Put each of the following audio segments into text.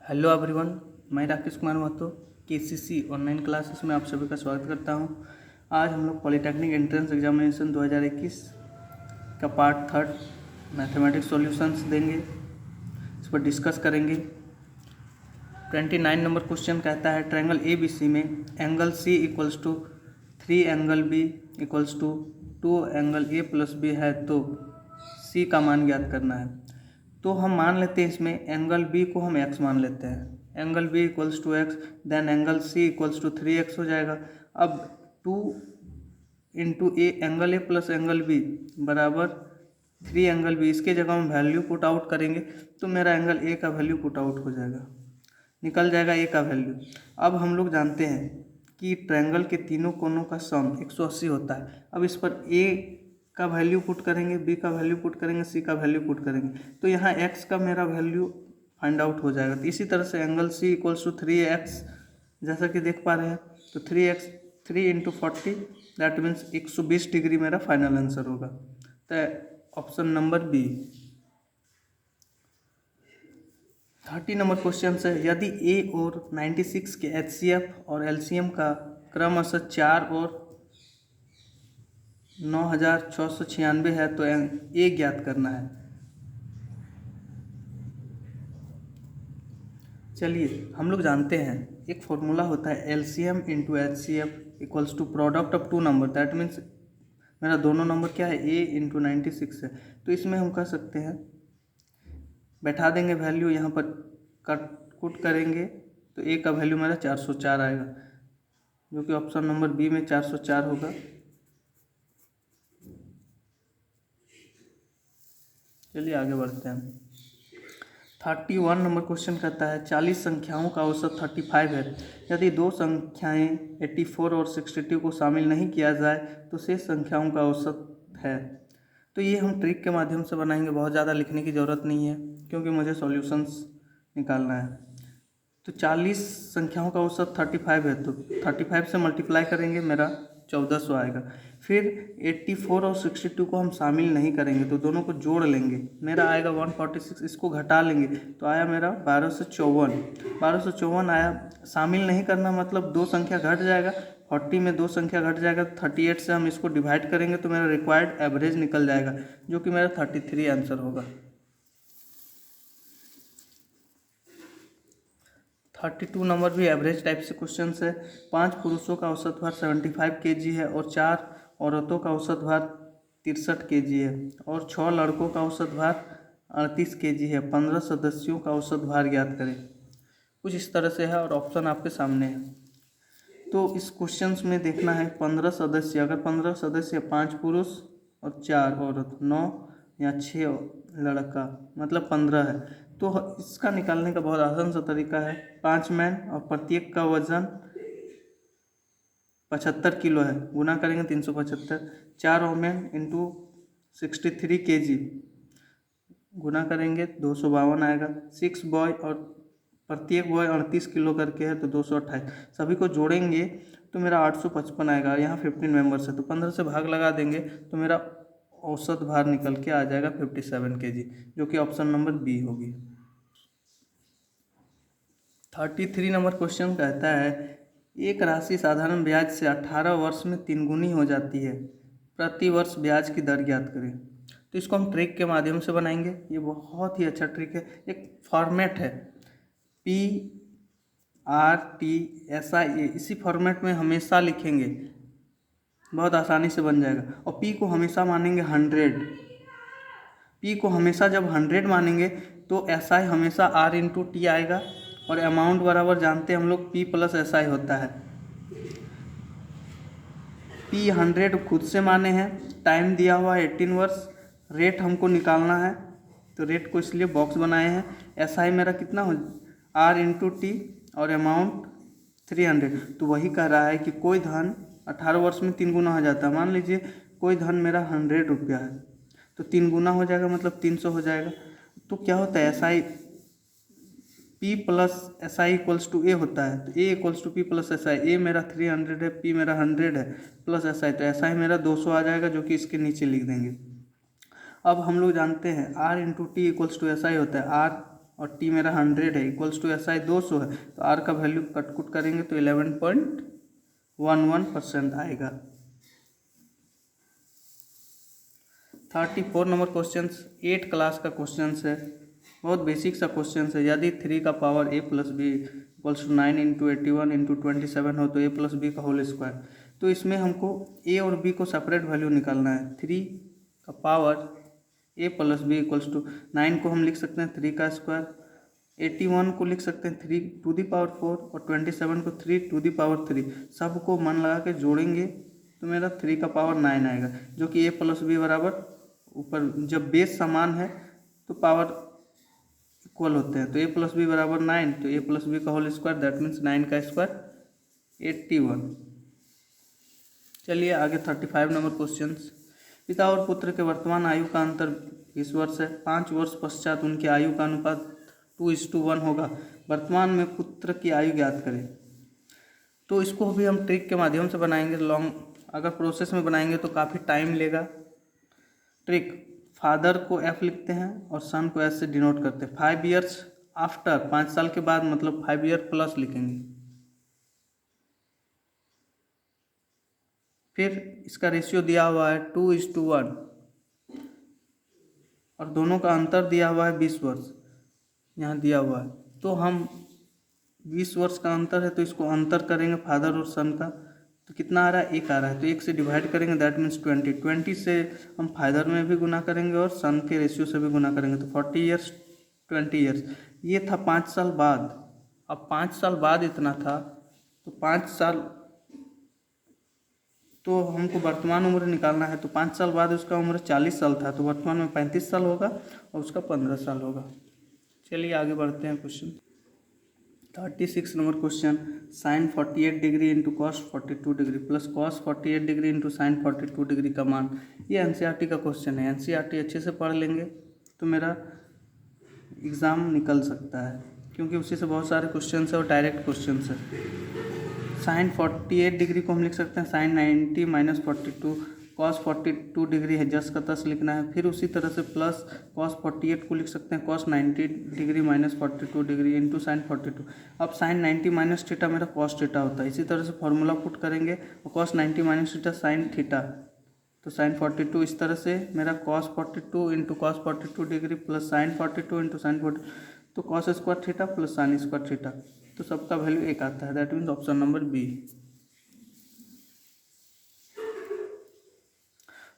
Hello everyone, मैं Rakesh Kumar Mahato KCC online classes में आप सभी का स्वागत करता हूं। आज हम लोग पॉलिटेक्निक एंट्रेंस एग्जामिनेशन 2021 का पार्ट 3 मैथमेटिक्स सॉल्यूशंस देंगे, इस पर डिस्कस करेंगे। 29 नंबर क्वेश्चन कहता है ट्रायंगल ए बी सी में angle C equals to 3 angle B equals to 2 angle A plus B है तो सी का मान ज्ञात करना है। तो हम मान लेते हैं इसमें एंगल बी को हम एक्स मान लेते हैं, angle B equals to x, then angle C equals to 3x हो जाएगा। अब 2 into A angle A plus angle B बराबर 3 एंगल बी, इसके जगह हम वैल्यू पुट आउट करेंगे तो मेरा एंगल ए का वैल्यू पुट आउट हो जाएगा, निकल जाएगा ए का वैल्यू। अब हम लोग जानते हैं कि ट्रायंगल के तीनों कोनों का सम 180 होता है। अब इस पर ए का वैल्यू पुट करेंगे, बी का वैल्यू पुट करेंगे, सी का वैल्यू पुट करेंगे, तो यहाँ एक्स का मेरा वैल्यू फाइंड आउट हो जाएगा। तो इसी तरह से angle C equals to 3x, जैसा कि देख पा रहे हैं, तो 3x 3 into 40 that means 120 degree मेरा फाइनल आंसर होगा। तो option number B. 30 number question है यदि ए और 96 के HCF और LCM का क्रमशः 4 और 9696 है तो ए ज्ञात करना है। चलिए हम लोग जानते हैं एक फॉर्मूला होता है LCM into HCF equals to product of two number, that means मेरा दोनों नंबर क्या है A इंटू 96 है। तो इसमें हम कर सकते हैं, बैठा देंगे वैल्यू, यहाँ पर कट कुट करेंगे तो ए का वैल्यू मेरा 404 आएगा, जो कि ऑप्शन नंबर बी में 404 होगा। चलिए आगे बढ़ते हैं। 31 नंबर क्वेश्चन कहता है 40 संख्याओं का औसत 35 है। यदि दो संख्याएं 84 और 62 को शामिल नहीं किया जाए तो शेष संख्याओं का औसत है। तो ये हम ट्रिक के माध्यम से बनाएंगे, बहुत ज़्यादा लिखने की ज़रूरत नहीं है क्योंकि मुझे सॉल्यूशंस निकालना है। तो 40 संख्याओं का औसत 35 है, तो 35 से मल्टीप्लाई करेंगे मेरा 1400 आएगा। फिर 84 और 62 को हम शामिल नहीं करेंगे तो दोनों को जोड़ लेंगे, मेरा आएगा 146। इसको घटा लेंगे तो आया मेरा 1254 आया। शामिल नहीं करना मतलब दो संख्या घट जाएगा, 40 में दो संख्या घट जाएगा, 38 से हम इसको डिवाइड करेंगे तो मेरा रिक्वायर्ड एवरेज निकल जाएगा, जो कि मेरा 33 आंसर होगा। 32 नंबर भी एवरेज टाइप से क्वेश्चन है। 5 पुरुषों का औसत भार 75 kg है और 4 औरतों का औसत भार 63 kg है और 6 लड़कों का औसत भार 38 kg है। 15 सदस्यों का औसत भार ज्ञात करें। कुछ इस तरह से है और ऑप्शन आपके सामने है। तो इस क्वेश्चन में देखना है 15 सदस्य, अगर 15 सदस्य 5 पुरुष और 4 औरत, 9 या 6 लड़का, मतलब 15 है, तो इसका निकालने का बहुत आसान सा तरीका है। 5 मैन और प्रत्येक का वजन 75 किलो है, गुना करेंगे 375। 4 वोमेन इंटू 63 kg, गुना करेंगे 252 आएगा। 6 बॉय और प्रत्येक बॉय 38 किलो करके है तो 228, सभी को जोड़ेंगे तो मेरा 855 आएगा। यहाँ 15 मेंबर्स है तो 15 से भाग लगा देंगे तो मेरा औसत भार निकल के आ जाएगा 57 kg, जो कि ऑप्शन नंबर बी होगी। 33 नंबर क्वेश्चन कहता है एक राशि साधारण ब्याज से 18 वर्ष में 3 गुनी हो जाती है, प्रति वर्ष ब्याज की दर ज्ञात करें। तो इसको हम ट्रिक के माध्यम से बनाएंगे, ये बहुत ही अच्छा ट्रिक है। एक फॉर्मेट है PRTSIA, इसी फॉर्मेट में हमेशा लिखेंगे, बहुत आसानी से बन जाएगा। और P को हमेशा मानेंगे 100, P को हमेशा जब 100 मानेंगे तो SI हमेशा R इंटू T आएगा और अमाउंट बराबर जानते हैं हम लोग P प्लस SI होता है। P 100 खुद से माने हैं, टाइम दिया हुआ है 18 वर्ष, रेट हमको निकालना है तो रेट को इसलिए बॉक्स बनाए हैं। SI मेरा कितना हो R इंटू T और अमाउंट 300, तो वही कह रहा है कि कोई धन 18 वर्ष में 3 गुना हो जाता है। मान लीजिए कोई धन मेरा 100 रुपया है तो 3 गुना हो जाएगा मतलब 300 हो जाएगा। तो क्या होता है SI P plus SI equals to A होता है, तो A equals to P plus SI। A मेरा 300 है, P मेरा 100 है प्लस SI, तो SI मेरा 200 आ जाएगा, जो कि इसके नीचे लिख देंगे। अब हम लोग जानते हैं R into T equals to SI होता है। R और टी मेरा 100 है इक्वल्स टू एस आई 200 है, तो आर का वैल्यू कटकुट करेंगे तो 11.11% आएगा। 34 नंबर क्वेश्चन 8 क्लास का क्वेश्चन है, बहुत बेसिक सा क्वेश्चन है। यदि 3 का power a plus B equals to 9 into 81 into 27 हो तो a प्लस बी का होल स्क्वायर। तो इसमें हमको a और b को सेपरेट वैल्यू निकालना है। 3 का power a plus B equals to 9 को हम लिख सकते हैं 3 का स्क्वायर, 81 को लिख सकते हैं 3 टू दी पावर 4 और 27 को 3 टू दी पावर 3। सबको मन लगा के जोड़ेंगे तो मेरा 3 का पावर 9 आएगा, जो कि a प्लस बी बराबर ऊपर जब बेस समान है तो पावर इक्वल होते हैं, तो a प्लस बी बराबर 9, तो a प्लस बी का होल स्क्वायर दैट मीन्स 9 का स्क्वायर 81। चलिए आगे 35 नंबर क्वेश्चन। पिता और पुत्र के वर्तमान आयु का अंतर 20 वर्ष है। 5 वर्ष पश्चात उनकी आयु का अनुपात 2:1 होगा। वर्तमान में पुत्र की आयु ज्ञात करें। तो इसको भी हम ट्रिक के माध्यम से बनाएंगे। अगर प्रोसेस में बनाएंगे तो काफ़ी टाइम लेगा। ट्रिक, फादर को f लिखते हैं और सन को s से डिनोट करते हैं। 5 ईयर्स आफ्टर, 5 साल के बाद, मतलब 5 ईयर प्लस लिखेंगे। फिर इसका रेशियो दिया हुआ है 2:1 और दोनों का अंतर दिया हुआ है 20 वर्ष, यहाँ दिया हुआ है। तो हम 20 वर्ष का अंतर है तो इसको अंतर करेंगे फादर और सन का, तो कितना आ रहा है 1 आ रहा है, तो 1 से डिवाइड करेंगे दैट मीन्स 20 से हम फादर में भी गुना करेंगे और सन के रेशियो से भी गुना करेंगे, तो 40 ईयर्स 20 ईयर्स। ये था 5 साल बाद। अब 5 साल बाद इतना था तो 5 साल, तो हमको वर्तमान उम्र निकालना है, तो 5 साल बाद उसका उम्र 40 साल था, तो वर्तमान में 35 साल होगा और उसका 15 साल होगा। चलिए आगे बढ़ते हैं question 36 number question. Sine 48 degree into cos 42 degree plus cos 48 degree into sine 42 degree का मान। ये एनसीईआरटी का क्वेश्चन है। एनसीईआरटी अच्छे से पढ़ लेंगे तो मेरा एग्ज़ाम निकल सकता है, क्योंकि उसी से बहुत सारे क्वेश्चन है और डायरेक्ट क्वेश्चन है। साइन 48 डिग्री को हम लिख सकते हैं साइन 90 माइनस 42, कॉस 42 डिग्री है जस का तस लिखना है। फिर उसी तरह से प्लस कॉस 48 को लिख सकते हैं cos 90 degree minus 42 degree into sine 42। अब साइन 90 माइनस थीटा मेरा कॉस थीटा होता है। इसी तरह से फॉर्मूला पुट करेंगे और cos 90 minus theta sine theta, तो साइन 42 इस तरह से मेरा cos 42 into cos 42 degree plus sign 42 into sine 42, तो cos square theta plus sine square theta, तो सबका वैल्यू 1 आता है। That means option number B.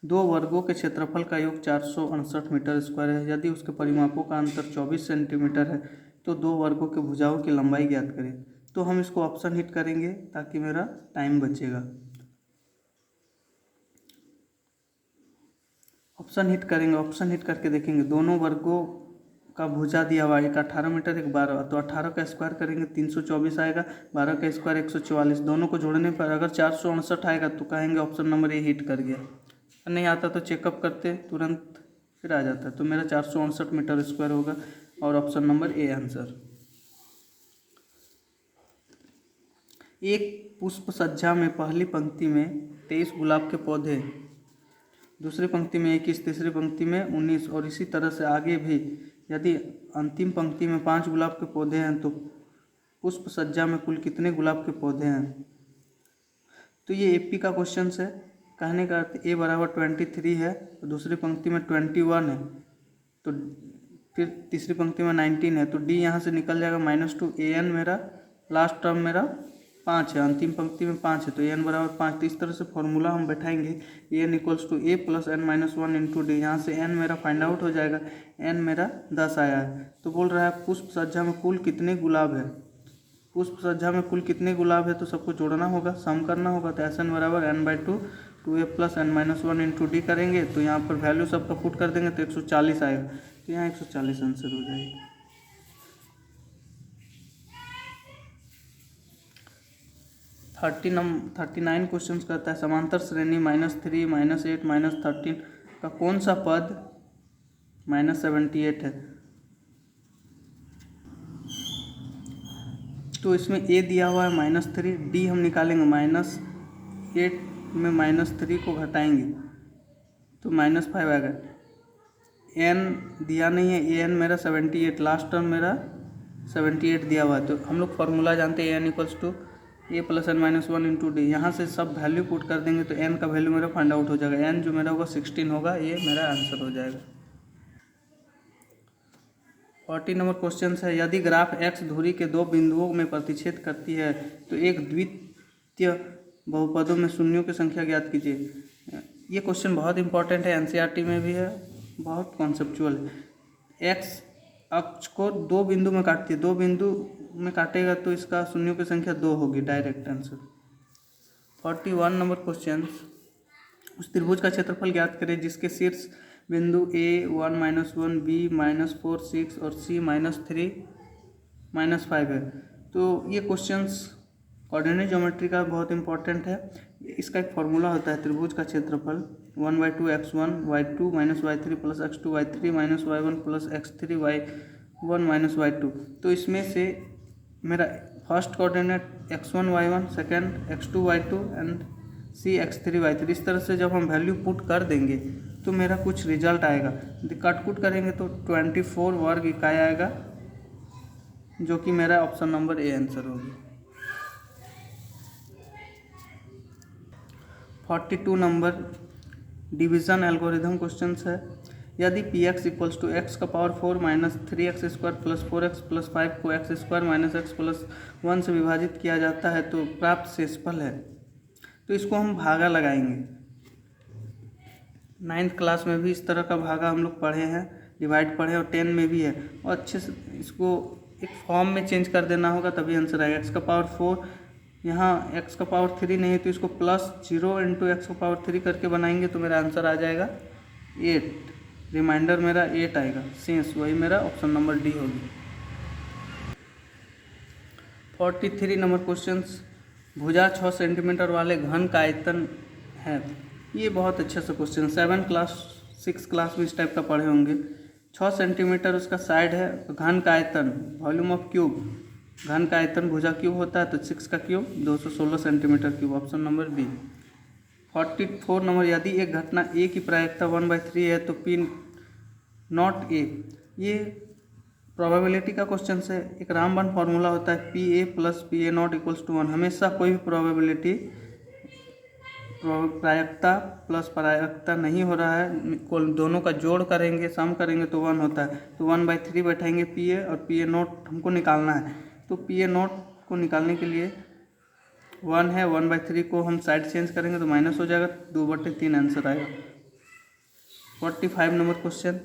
2 वर्गों के क्षेत्रफल का योग 468 मीटर स्क्वायर है। यदि उसके परिमापों का अंतर 24 सेंटीमीटर है तो 2 वर्गों के भुजाओं की लंबाई ज्ञात करें। तो हम इसको ऑप्शन हिट करेंगे ताकि मेरा टाइम बचेगा। ऑप्शन हिट करेंगे, ऑप्शन हिट करके देखेंगे दोनों वर्गों का भुजा दिया हुआ है, एक 18 मीटर एक 12, तो 18 का स्क्वायर करेंगे 324 आएगा, 12 का स्क्वायर 144, दोनों को जोड़ने पर अगर 468 आएगा तो कहेंगे ऑप्शन नंबर ए हिट कर गया। नहीं आता तो चेकअप करते तुरंत फिर आ जाता है, तो मेरा 468 मीटर स्क्वायर होगा और ऑप्शन नंबर ए आंसर। एक पुष्प सज्जा में पहली पंक्ति में 23 गुलाब के पौधे, दूसरी पंक्ति में 21, तीसरी पंक्ति में 19 और इसी तरह से आगे भी। यदि अंतिम पंक्ति में 5 गुलाब के पौधे हैं तो पुष्प सज्जा में कुल कितने गुलाब के पौधे हैं। तो ये एपी का क्वेश्चन है। कहने का अर्थ ए बराबर 23 है तो दूसरी पंक्ति में 21 है, तो फिर तीसरी पंक्ति में 19 है, तो डी यहाँ से निकल जाएगा -2 an मेरा लास्ट टर्म मेरा 5 है, अंतिम पंक्ति में 5 है तो an बराबर 5। तो इस तरह से फॉर्मूला हम बैठाएंगे an equals to a plus n minus 1 into D. यहाँ से n मेरा फाइंड आउट हो जाएगा, n मेरा 10 आया है। तो बोल रहा है पुष्प सज्जा में कुल कितने गुलाब है, पुष्प सज्जा में कुल कितने गुलाब है तो सबको जोड़ना होगा, सम करना होगा। तो एस एन बराबर n/2 2a plus n minus 1 into D करेंगे तो यहाँ पर वैल्यू सबका पुट कर देंगे तो 140 आएगा, तो यहाँ 140 आंसर हो जाएगा। 39 क्वेश्चन करता है समांतर श्रेणी -3 -8 -13 का कौन सा पद -78 है। तो इसमें a दिया हुआ है -3, d हम निकालेंगे -8 में -3 को घटाएंगे तो -5 आएगा, एन दिया नहीं है, ए एन मेरा 78, लास्ट टर्म मेरा 78 दिया हुआ है। तो हम लोग फार्मूला जानते हैं N equals to A plus N minus one into D. यहाँ से सब वैल्यू पुट कर देंगे तो एन का वैल्यू मेरा फाइंड आउट हो जाएगा। एन जो मेरा होगा 16 होगा, ये मेरा आंसर हो जाएगा। 40 नंबर क्वेश्चन है, यदि ग्राफ एक्स धुरी के दो बिंदुओं में प्रतिच्छेद करती है तो एक द्वितीय बहुपदों में शून्यों की संख्या ज्ञात कीजिए। ये क्वेश्चन बहुत इंपॉर्टेंट है, एनसीईआरटी में भी है, बहुत कॉन्सेप्चुअल है। एक्स अक्ष को दो बिंदु में काटती है, दो बिंदु में काटेगा तो इसका शून्यों की संख्या 2 होगी, डायरेक्ट आंसर। 41 नंबर क्वेश्चन, उस त्रिभुज का क्षेत्रफल ज्ञात करें जिसके शीर्ष बिंदु A1 -1 B -4 6 और C -3 -5 है। तो ये क्वेश्चंस कोऑर्डिनेट ज्योमेट्री का बहुत इंपॉर्टेंट है। इसका एक फॉर्मूला होता है त्रिभुज का क्षेत्रफल 1/2 x1 y2 -y3 plus x2 y3 -y1 plus x3 y1 -y2। तो इसमें से मेरा first coordinate x1 y1, second x2 y2 and C x3 y3। इस तरह से जब हम वैल्यू पुट कर देंगे तो मेरा कुछ रिजल्ट आएगा। कट करेंगे तो 24 वर्ग इकाई आएगा, जो कि मेरा ऑप्शन नंबर ए आंसर होगी। 42 नंबर डिवीजन एल्गोरिथम क्वेश्चन है, यदि P X equals to X का power 4 minus 3x square plus 4x plus 5 को X square minus X plus 1 से विभाजित किया जाता है तो प्राप्त शेषफल है। तो इसको हम भागा लगाएंगे। 9th क्लास में भी इस तरह का भागा हम लोग पढ़े हैं, डिवाइड पढ़े, और 10 में भी है। और अच्छे से इसको एक फॉर्म में चेंज कर देना होगा तभी आंसर आएगा। एक्स का पावर 4, यहाँ एक्स का पावर 3 नहीं है तो इसको प्लस 0 इंटू एक्स का पावर 3 करके बनाएंगे तो मेरा आंसर आ जाएगा 8। रिमाइंडर मेरा 8 आएगा, शेष वही मेरा ऑप्शन नंबर डी होगी। 43 नंबर क्वेश्चन, भुजा 6 सेंटीमीटर वाले घन का आयतन है। ये बहुत अच्छा सा क्वेश्चन, 6 क्लास में इस टाइप का पढ़े होंगे। 6 सेंटीमीटर उसका साइड है, तो घन का आयतन वॉल्यूम ऑफ क्यूब, घन का आयतन भुजा क्यूब होता है तो 6 का cube 216 centimetre cube, option number B. 44 number, यदि एक घटना ए की प्रायिकता 1/3 है तो पी नॉट ए। ये प्रोबेबिलिटी का क्वेश्चन है। एक रामबन फार्मूला होता है P A plus P A not equals to 1। हमेशा कोई भी प्रोबेबिलिटी प्रायिकता प्लस प्रायिकता नहीं हो रहा है, दोनों का जोड़ करेंगे, सम करेंगे तो 1 होता है। तो 1/3 बैठाएंगे पी ए, और पी ए नॉट हमको निकालना है। तो पी ए नॉट को निकालने के लिए 1 है, 1/3 को हम साइड चेंज करेंगे तो माइनस हो जाएगा, 2/3 आंसर आएगा। 45 नंबर क्वेश्चन,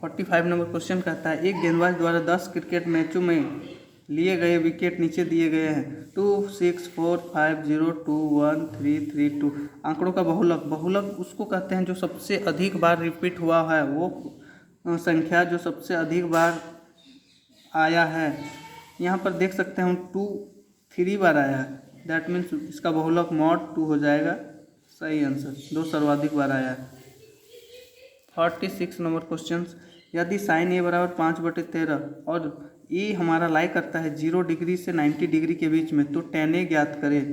45 नंबर क्वेश्चन कहता है, एक गेंदबाज द्वारा 10 क्रिकेट मैचों में लिए गए विकेट नीचे दिए गए हैं 2 6 4 5 0 2 1 3 3 2। आंकड़ों का बहुलक, बहुलक उसको कहते हैं जो सबसे अधिक बार रिपीट हुआ है, वो संख्या जो सबसे अधिक बार आया है। यहाँ पर देख सकते हैं हम 2 3 बार आया है, दैट मीन्स इसका बहुलक मॉड 2 हो जाएगा, सही आंसर। 2 सर्वाधिक बार आया है। 46 नंबर क्वेश्चन, यदि साइन ए बराबर 5/13 और ए हमारा लाई करता है 0 डिग्री से 90 डिग्री के बीच में, तो tan ए ज्ञात करें।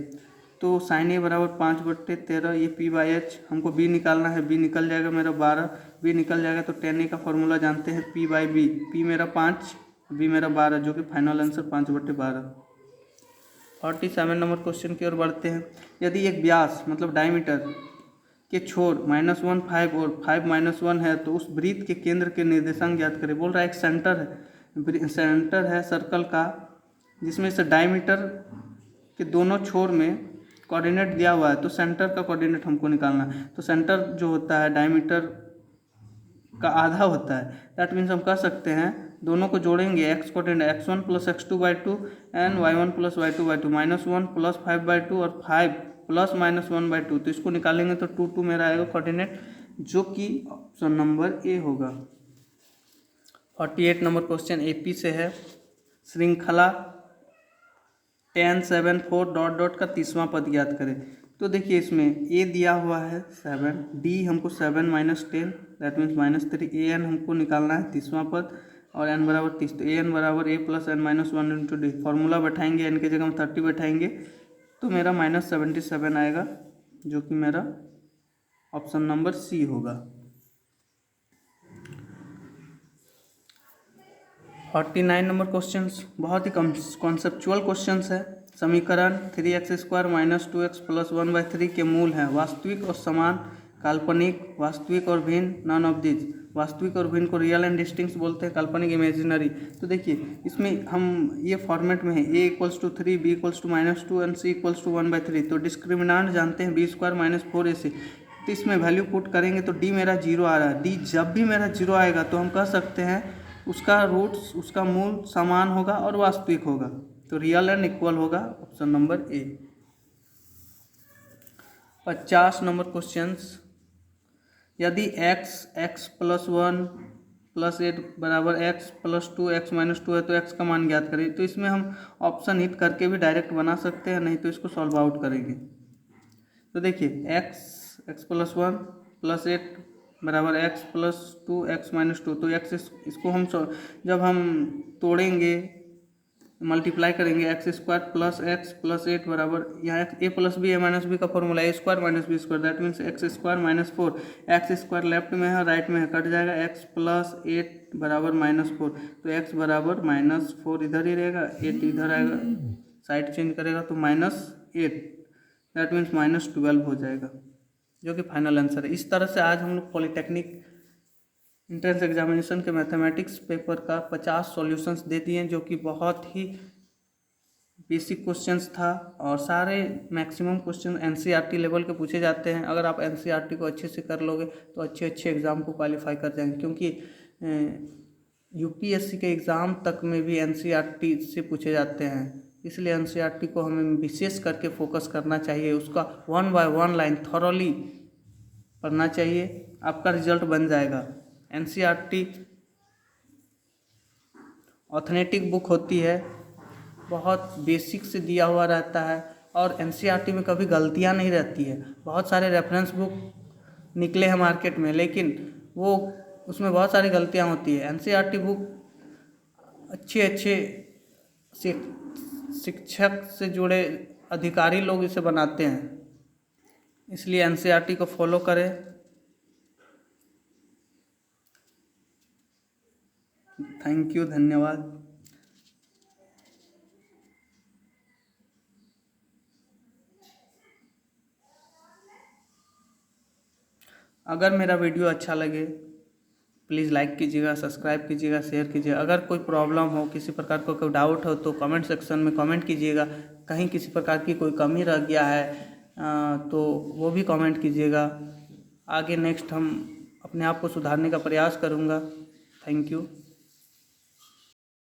तो साइन ए बराबर 5/13, ये p/h, हमको b निकालना है, b निकल जाएगा मेरा 12, b निकल जाएगा तो tan ए का फॉर्मूला जानते हैं p/b, p मेरा 5, b मेरा 12, जो कि फाइनल आंसर 5/12। 47 नंबर क्वेश्चन की ओर बढ़ते हैं, यदि एक व्यास मतलब डायमीटर के छोर -1 5 और 5 -1 है तो उस वृत्त के केंद्र के निर्देशांक ज्ञात करें। बोल रहा है एक सेंटर है सर्कल का, जिसमें से डायमीटर के दोनों छोर में कोऑर्डिनेट दिया हुआ है, तो सेंटर का कोऑर्डिनेट हमको निकालना है। तो सेंटर जो होता है डायमीटर का आधा होता है, दैट मीन्स हम कह सकते हैं दोनों को जोड़ेंगे, x coordinate x1 plus x2/2 and y1 plus y2/2, -1 plus 5/2 और 5 प्लस -1/2। तो इसको निकालेंगे तो 2 2 मेरा आएगा कोऑर्डिनेट, जो कि ऑप्शन नंबर ए होगा। 48 नंबर क्वेश्चन एपी से है, श्रृंखला 10 7 4 डॉट डॉट का 30वां पद ज्ञात करें। तो देखिए इसमें ए दिया हुआ है 7, डी हमको 7 - 10 दैट मीन्स -3, ए एन हमको निकालना है 30वां पद और एन बराबर 30। तो ए एन बराबर A plus N -1 into D. Formula बैठाएंगे, एन की जगह हम 30 बैठाएंगे तो मेरा -77 आएगा, जो कि मेरा ऑप्शन नंबर सी होगा। 49 नंबर क्वेश्चंस बहुत ही कॉन्सेप्चुअल क्वेश्चंस है। समीकरण 3x² माइनस 2x प्लस 1/3 के मूल हैं वास्तविक और समान, काल्पनिक, वास्तविक और भिन्न, नॉन ऑफ दिस। वास्तविक और भिन्न को रियल एंड डिस्टिंक्ट बोलते हैं, काल्पनिक इमेजिनरी। तो देखिए इसमें हम ये फॉर्मेट में है a=3, b=-2 एंड c=1/3। तो डिस्क्रिमिनांट जानते हैं b² माइनस 4ac। तो इसमें वैल्यू पुट करेंगे तो d मेरा 0 आ रहा है। d जब भी मेरा 0 आएगा तो हम कह सकते हैं उसका रूट्स, उसका मूल समान होगा और वास्तविक होगा। तो रियल एंड इक्वल होगा option number A. 50 number questions. यदि x प्लस 1 प्लस 8 बराबर x प्लस 2 x माइनस 2 है तो x का मान ज्ञात करें। तो इसमें हम ऑप्शन हिट करके भी डायरेक्ट बना सकते हैं, नहीं तो इसको सॉल्व आउट करेंगे। तो देखिए x प्लस 1 प्लस 8 बराबर x प्लस 2 x माइनस 2। तो x इसको हम जब हम तोड़ेंगे, मल्टीप्लाई करेंगे, x² प्लस x प्लस 8 बराबर, यहाँ a plus B, a minus B का formula a² minus b², that means x² minus 4। x² left में है, राइट में है, कट जाएगा। x प्लस 8 बराबर -4। तो x बराबर -4 इधर ही रहेगा, 8 इधर आएगा, साइड चेंज करेगा तो -8, दैट मीन्स -12 हो जाएगा, जो कि फाइनल आंसर है। इस तरह से आज हम लोग पॉलीटेक्निक इंट्रेंस एग्जामिनेशन के मैथमेटिक्स पेपर का 50 सॉल्यूशंस दे दिए, जो कि बहुत ही बेसिक क्वेश्चंस था और सारे मैक्सिमम क्वेश्चन एनसीईआरटी लेवल के पूछे जाते हैं। अगर आप एनसीईआरटी को अच्छे से कर लोगे तो अच्छे अच्छे एग्ज़ाम को क्वालिफाई कर जाएंगे, क्योंकि यूपीएससी के एग्ज़ाम तक में भी एनसीईआरटी से पूछे जाते हैं। इसलिए एनसीईआरटी को हमें विशेष करके फोकस करना चाहिए, उसका 1 बाय 1 लाइन थॉरोली पढ़ना चाहिए, आपका रिजल्ट बन जाएगा। एनसीईआरटी ऑथेंटिक बुक होती है, बहुत बेसिक से दिया हुआ रहता है और एनसीईआरटी में कभी गलतियां नहीं रहती है। बहुत सारे रेफरेंस बुक निकले हैं मार्केट में, लेकिन वो उसमें बहुत सारी गलतियां होती है। एनसीईआरटी बुक अच्छे शिक्षक से जुड़े अधिकारी लोग इसे बनाते हैं, इसलिए एनसीईआरटी को फॉलो करें। थैंक यू, धन्यवाद। अगर मेरा वीडियो अच्छा लगे प्लीज़ लाइक कीजिएगा, सब्सक्राइब कीजिएगा, शेयर कीजिएगा। अगर कोई प्रॉब्लम हो, किसी प्रकार का कोई डाउट हो तो कमेंट सेक्शन में कमेंट कीजिएगा। कहीं किसी प्रकार की कोई कमी रह गया है तो वो भी कमेंट कीजिएगा। आगे नेक्स्ट हम अपने आप को सुधारने का प्रयास करूँगा। Thank you.